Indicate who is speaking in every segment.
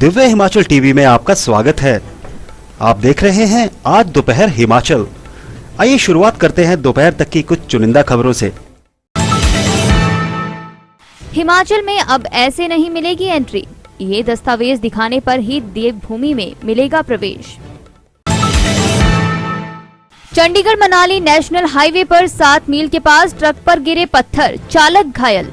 Speaker 1: Divya Himachal TV में आपका स्वागत है। आप देख रहे हैं आज दोपहर हिमाचल। आइए शुरुआत करते हैं दोपहर तक की कुछ चुनिंदा खबरों से।
Speaker 2: हिमाचल में अब ऐसे नहीं मिलेगी एंट्री, ये दस्तावेज दिखाने पर ही देवभूमि में मिलेगा प्रवेश। चंडीगढ़ मनाली नेशनल हाईवे पर 7 मील के पास ट्रक पर गिरे पत्थर, चालक घायल।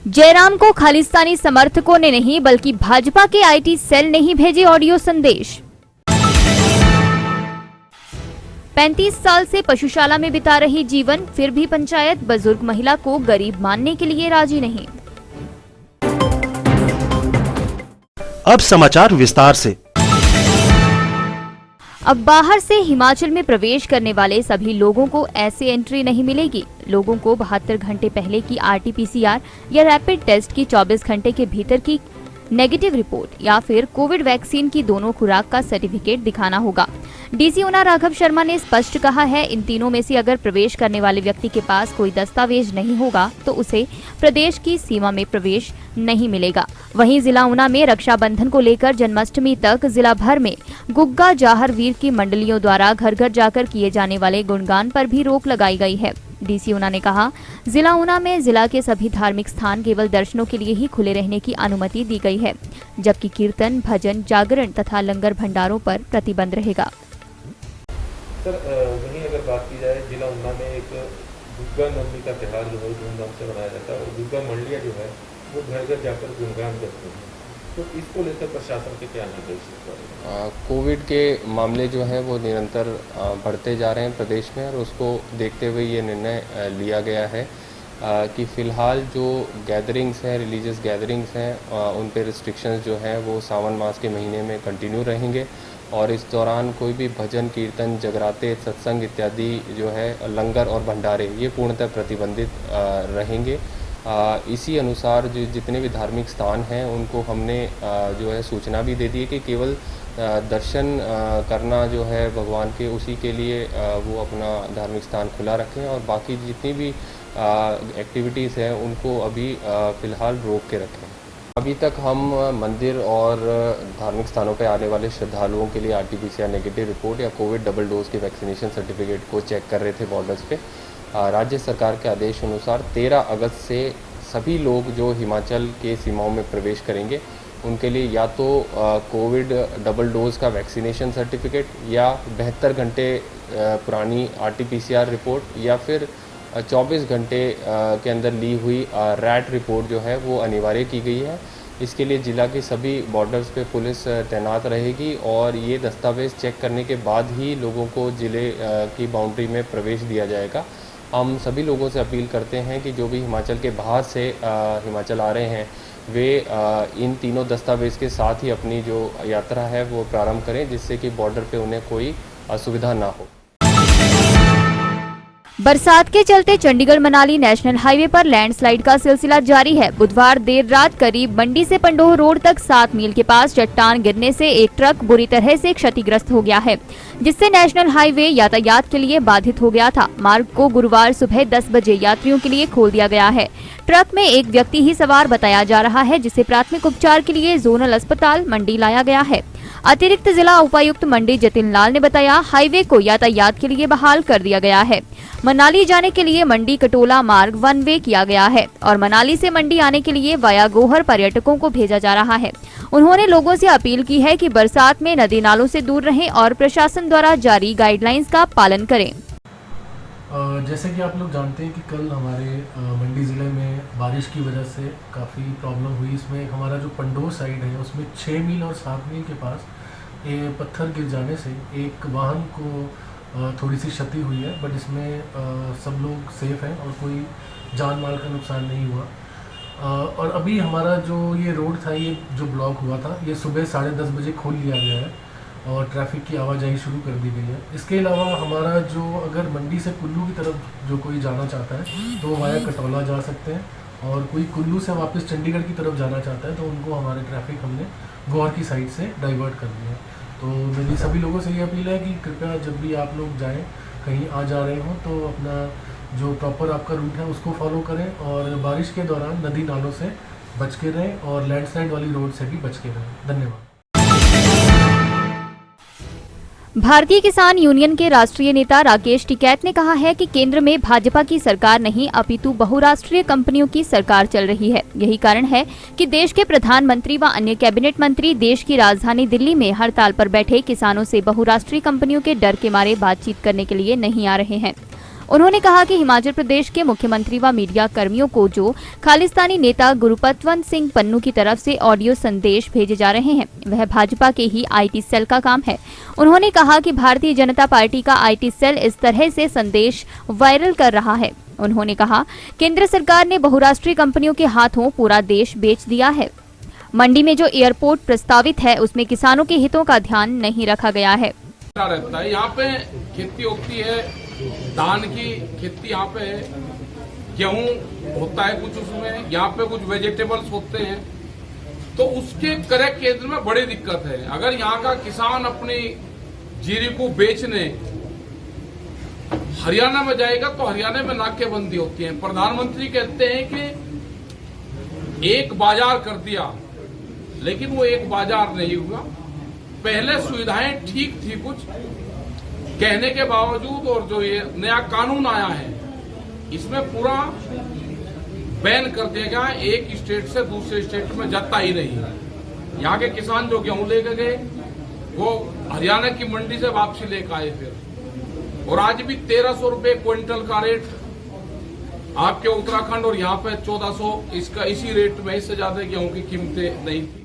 Speaker 2: जयराम को खालिस्तानी समर्थकों ने नहीं बल्कि भाजपा के आईटी सेल ने ही भेजे ऑडियो संदेश। 35 साल से पशुशाला में बिता रही जीवन, फिर भी पंचायत बुजुर्ग महिला को गरीब मानने के लिए राजी नहीं।
Speaker 1: अब समाचार विस्तार से।
Speaker 2: अब बाहर से हिमाचल में प्रवेश करने वाले सभी लोगों को ऐसे एंट्री नहीं मिलेगी। लोगों को 72 घंटे पहले की आरटीपीसीआर या रैपिड टेस्ट की 24 घंटे के भीतर की नेगेटिव रिपोर्ट या फिर कोविड वैक्सीन की दोनों खुराक का सर्टिफिकेट दिखाना होगा। डीसी ऊना राघव शर्मा ने स्पष्ट कहा है, इन तीनों में से अगर प्रवेश करने वाले व्यक्ति के पास कोई दस्तावेज नहीं होगा तो उसे प्रदेश की सीमा में प्रवेश नहीं मिलेगा। वहीं जिला ऊना में रक्षाबंधन को लेकर जन्माष्टमी तक जिला भर में गुग्गा जाहर वीर की मंडलियों द्वारा घर घर जाकर किए जाने वाले गुणगान पर भी रोक लगाई गई है। डीसी ऊना ने कहा, जिला ऊना में जिला के सभी धार्मिक स्थान केवल दर्शनों के लिए ही खुले रहने की अनुमति दी गई है, जबकि कीर्तन, भजन, जागरण तथा लंगर भंडारों पर प्रतिबंध रहेगा।
Speaker 3: सर, वहीं अगर बात की जाए, जिला ऊना में एक गुग्गा नवमी का त्यौहार जो है धूमधाम से मनाया जाता है और गुग्गा मंडलियाँ जो है वो घर घर जाकर गुणगान करते हैं, तो इसको लेकर प्रशासन के क्या निर्देश हैं?
Speaker 4: कोविड के मामले जो हैं वो निरंतर बढ़ते जा रहे हैं प्रदेश में, और उसको देखते हुए ये निर्णय लिया गया है कि फ़िलहाल जो गैदरिंग्स हैं, रिलीजियस गैदरिंग्स हैं, उन पे रिस्ट्रिक्शंस जो हैं वो सावन मास के महीने में कंटिन्यू रहेंगे, और इस दौरान कोई भी भजन, कीर्तन, जगराते, सत्संग इत्यादि जो है, लंगर और भंडारे, ये पूर्णतः प्रतिबंधित रहेंगे। इसी अनुसार जो जितने भी धार्मिक स्थान हैं उनको हमने जो है सूचना भी दे दी है कि केवल दर्शन करना जो है भगवान के, उसी के लिए वो अपना धार्मिक स्थान खुला रखें, और बाकी जितनी भी एक्टिविटीज़ हैं उनको अभी फ़िलहाल रोक के रखें। अभी तक हम मंदिर और धार्मिक स्थानों पर आने वाले श्रद्धालुओं के लिए आरटीपीसीआर नेगेटिव रिपोर्ट या कोविड डबल डोज के वैक्सीनेशन सर्टिफिकेट को चेक कर रहे थे बॉर्डर्स पे। राज्य सरकार के आदेश अनुसार 13 अगस्त से सभी लोग जो हिमाचल के सीमाओं में प्रवेश करेंगे उनके लिए या तो कोविड डबल डोज का वैक्सीनेशन सर्टिफिकेट या 72 घंटे पुरानी आरटीपीसीआर रिपोर्ट या फिर 24 घंटे के अंदर ली हुई रैट रिपोर्ट जो है वो अनिवार्य की गई है। इसके लिए ज़िला की सभी बॉर्डर्स पे पुलिस तैनात रहेगी, और ये दस्तावेज़ चेक करने के बाद ही लोगों को ज़िले की बाउंड्री में प्रवेश दिया जाएगा। हम सभी लोगों से अपील करते हैं कि जो भी हिमाचल के बाहर से हिमाचल आ रहे हैं वे इन तीनों दस्तावेज़ के साथ ही अपनी जो यात्रा है वो प्रारंभ करें, जिससे कि बॉर्डर पे उन्हें कोई असुविधा ना हो।
Speaker 2: बरसात के चलते चंडीगढ़ मनाली नेशनल हाईवे पर लैंडस्लाइड का सिलसिला जारी है। बुधवार देर रात करीब मंडी से पंडोह रोड तक 7 मील के पास चट्टान गिरने से एक ट्रक बुरी तरह से क्षतिग्रस्त हो गया है, जिससे नेशनल हाईवे यातायात के लिए बाधित हो गया था। मार्ग को गुरुवार सुबह 10 बजे यात्रियों के लिए खोल दिया गया है। ट्रक में एक व्यक्ति ही सवार बताया जा रहा है, जिसे प्राथमिक उपचार के लिए जोनल अस्पताल मंडी लाया गया है। अतिरिक्त जिला उपायुक्त मंडी जतिन लाल ने बताया, हाईवे को यातायात के लिए बहाल कर दिया गया है। मनाली जाने के लिए मंडी कटोला मार्ग 1 वे किया गया है और मनाली से मंडी आने के लिए वाया गोहर पर्यटकों को भेजा जा रहा है। उन्होंने लोगों से अपील की है कि बरसात में नदी नालों से दूर रहें और प्रशासन द्वारा जारी गाइडलाइंस का पालन करें।
Speaker 5: जैसे कि आप लोग जानते हैं कि कल हमारे मंडी ज़िले में बारिश की वजह से काफ़ी प्रॉब्लम हुई। इसमें हमारा जो पंडोह साइड है उसमें 6 मील और 7 मील के पास ये पत्थर गिर जाने से एक वाहन को थोड़ी सी क्षति हुई है, बट इसमें सब लोग सेफ हैं और कोई जान माल का नुकसान नहीं हुआ। और अभी हमारा जो ये रोड था, ये जो ब्लॉक हुआ था, ये सुबह 10:30 बजे खोल लिया गया है और ट्रैफिक की आवाजाही शुरू कर दी गई है। इसके अलावा हमारा जो अगर मंडी से कुल्लू की तरफ जो कोई जाना चाहता है तो वाया कटौला जा सकते हैं, और कोई कुल्लू से वापस चंडीगढ़ की तरफ जाना चाहता है तो उनको हमारे ट्रैफिक हमने गोहर की साइड से डाइवर्ट कर दिया है। तो मेरी सभी लोगों से ये अपील है कि कृपया जब भी आप लोग जाएं, कहीं आ जा रहे हों, तो अपना जो प्रॉपर आपका रूट है उसको फॉलो करें, और बारिश के दौरान नदी नालों से बच के रहें और लैंडस्लाइड वाली रोड से भी बच के रहें। धन्यवाद।
Speaker 2: भारतीय किसान यूनियन के राष्ट्रीय नेता राकेश टिकैत ने कहा है कि केंद्र में भाजपा की सरकार नहीं अपितु बहुराष्ट्रीय कंपनियों की सरकार चल रही है। यही कारण है कि देश के प्रधानमंत्री व अन्य कैबिनेट मंत्री देश की राजधानी दिल्ली में हड़ताल पर बैठे किसानों से बहुराष्ट्रीय कंपनियों के डर के मारे बातचीत करने के लिए नहीं आ रहे हैं। उन्होंने कहा कि हिमाचल प्रदेश के मुख्यमंत्री व मीडिया कर्मियों को जो खालिस्तानी नेता गुरुपतवंत सिंह पन्नू की तरफ से ऑडियो संदेश भेजे जा रहे हैं वह भाजपा के ही आईटी सेल का काम है। उन्होंने कहा कि भारतीय जनता पार्टी का आईटी सेल इस तरह से संदेश वायरल कर रहा है। उन्होंने कहा केंद्र सरकार ने बहुराष्ट्रीय कंपनियों के हाथों पूरा देश बेच दिया है। मंडी में जो एयरपोर्ट प्रस्तावित है उसमें किसानों के हितों का ध्यान नहीं रखा गया है।
Speaker 6: रहता है यहाँ पे खेती होती है, धान की खेती यहाँ पे है, गेहूं होता है कुछ, उसमें यहाँ पे कुछ वेजिटेबल्स होते हैं, तो उसके क्रय केंद्र में बड़ी दिक्कत है। अगर यहाँ का किसान अपनी जीरी को बेचने हरियाणा में जाएगा तो हरियाणा में नाकेबंदी होती है। प्रधानमंत्री कहते हैं कि एक बाजार कर दिया, लेकिन वो एक बाजार नहीं हुआ। पहले सुविधाएं ठीक थी कुछ कहने के बावजूद, और जो ये नया कानून आया है इसमें पूरा बैन कर दिया गया, एक स्टेट से दूसरे स्टेट में जाता ही नहीं है। यहाँ के किसान जो गेहूं लेकर गए वो हरियाणा की मंडी से वापसी लेकर आए फिर, और आज भी 1300 रुपए क्विंटल का रेट आपके उत्तराखंड और यहाँ पे 1400, इसका इसी रेट में, इससे ज्यादा गेहूं की कीमतें नहीं थी।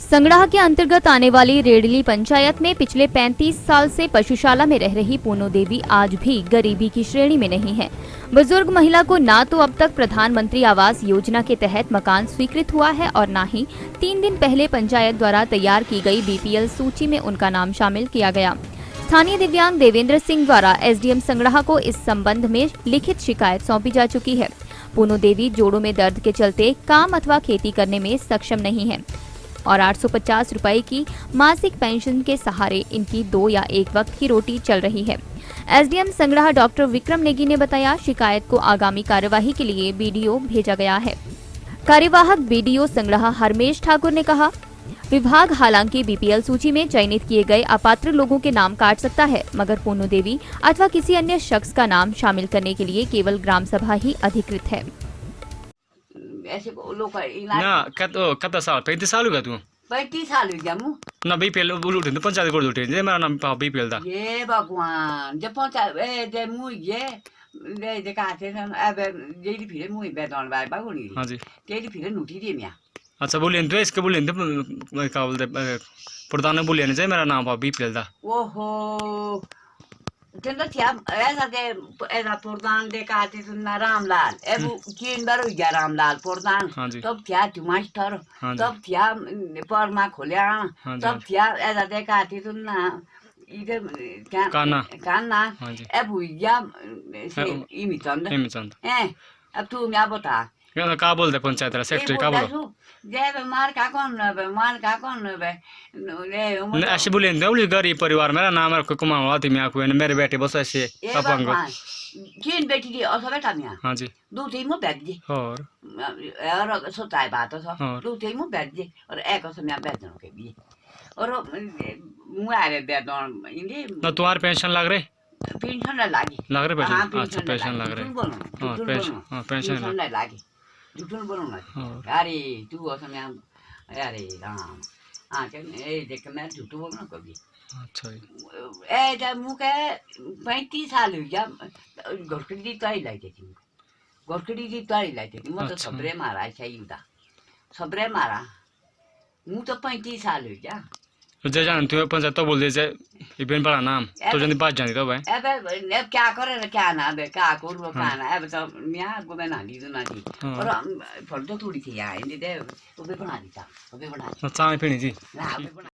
Speaker 2: संगड़ाह के अंतर्गत आने वाली रेडली पंचायत में पिछले 35 साल से पशुशाला में रह रही पूनो देवी आज भी गरीबी की श्रेणी में नहीं है। बुजुर्ग महिला को ना तो अब तक प्रधानमंत्री आवास योजना के तहत मकान स्वीकृत हुआ है और न ही 3 दिन पहले पंचायत द्वारा तैयार की गई बीपीएल सूची में उनका नाम शामिल किया गया। स्थानीय दिव्यांग देवेंद्र सिंह द्वारा एसडीएम संगड़ाह को इस संबंध में लिखित शिकायत सौंपी जा चुकी है। पूनो देवी जोड़ों में दर्द के चलते काम अथवा खेती करने में सक्षम नहीं है और 850 रुपए की मासिक पेंशन के सहारे इनकी 2 या 1 वक्त की रोटी चल रही है। एसडीएम संगड़ाह डॉक्टर विक्रम नेगी ने बताया शिकायत को आगामी कार्यवाही के लिए बीडीओ भेजा गया है। कार्यवाहक बीडीओ संगड़ाह हरमेश ठाकुर ने कहा विभाग हालांकि बीपीएल सूची में चयनित किए गए अपात्र लोगों के नाम काट सकता है, मगर पूनो देवी अथवा किसी अन्य शख्स का नाम शामिल करने के लिए केवल ग्राम सभा ही अधिकृत है।
Speaker 7: ऐसे लोग इलाज
Speaker 8: ना कता साल 35 साल हो गया तू
Speaker 7: 35 साल हो गया मु
Speaker 8: ना बीपीएल उठे तो पंचायत को उठे जे मेरा नाम बीपीएल था
Speaker 7: ये भगवान जब पंचायत ए जे मु ये जे काटे अब जेडी फिरे मु बेदन बाय बागुनी
Speaker 8: हां जी
Speaker 7: तेरी फिरे नुटी दी मिया।
Speaker 8: अच्छा बोलिए तो इसके बोलिए तो क्या बोलते प्रधान ने बोलिए जे मेरा नाम बीपीएल था।
Speaker 7: ओहो तेंदा क्या ऐसा दे ऐसा प्रधान दे काटे सुनना रामलाल अब किन बार हो गया रामलाल प्रधान तब क्या मास्टर तब क्या परमा खोलिया तब क्या ऐसा दे काटे सुनना इधर क्या काना अब हुआ इमिचंद अब तू क्या बता
Speaker 8: क्या बोलते पंचायत सेक्रेटरी का बोलो
Speaker 7: जे मार का कौन ले
Speaker 8: ऐसे बोले बोली गरीब परिवार मेरा नाम है कुमार आती मैं आपको मेरे बेटे बस ऐसे अपंग
Speaker 7: किन बेटी दी और बेटा मिया
Speaker 8: हां जी
Speaker 7: दो तीन मो बैठ जी और सोता है बात तो दो तीन मो बैठ जी और एक और मैं बैठ जाऊं के भी और मुआरे बेदन इंदी ना
Speaker 8: तुम्हारे पेंशन लग रहे
Speaker 7: पेंशन लग रहे
Speaker 8: पेंशन अच्छा पेंशन लग रहे हां पेंशन
Speaker 7: नहीं लगी झूठन बोलो ना अरे तू असम अरे राम हाँ ए देख मैं झूठ बोलना कभी
Speaker 8: अच्छा
Speaker 7: ए जब मुझे 35 साल हो गया घोड़कड़ी तारी लाई थी घोड़कड़ी तारी लाई थी मैं तो सबरे मारा ऐसा ही था सबरे मारा मुझ तो 35 साल हो गया
Speaker 8: जे जान तू पंचायत तो बोल दे जे इबन बड़ा नाम तो जल्दी बात जानी तो भाई
Speaker 7: अब क्या करे क्या ना बे क्या करो क्या ना अब तो मियां को बना दी तो ना दी और फोटो थोड़ी थी यार इंदे तो भी बना दी था तो भी बना दी
Speaker 8: चाय पीनी जी
Speaker 7: ना भी बना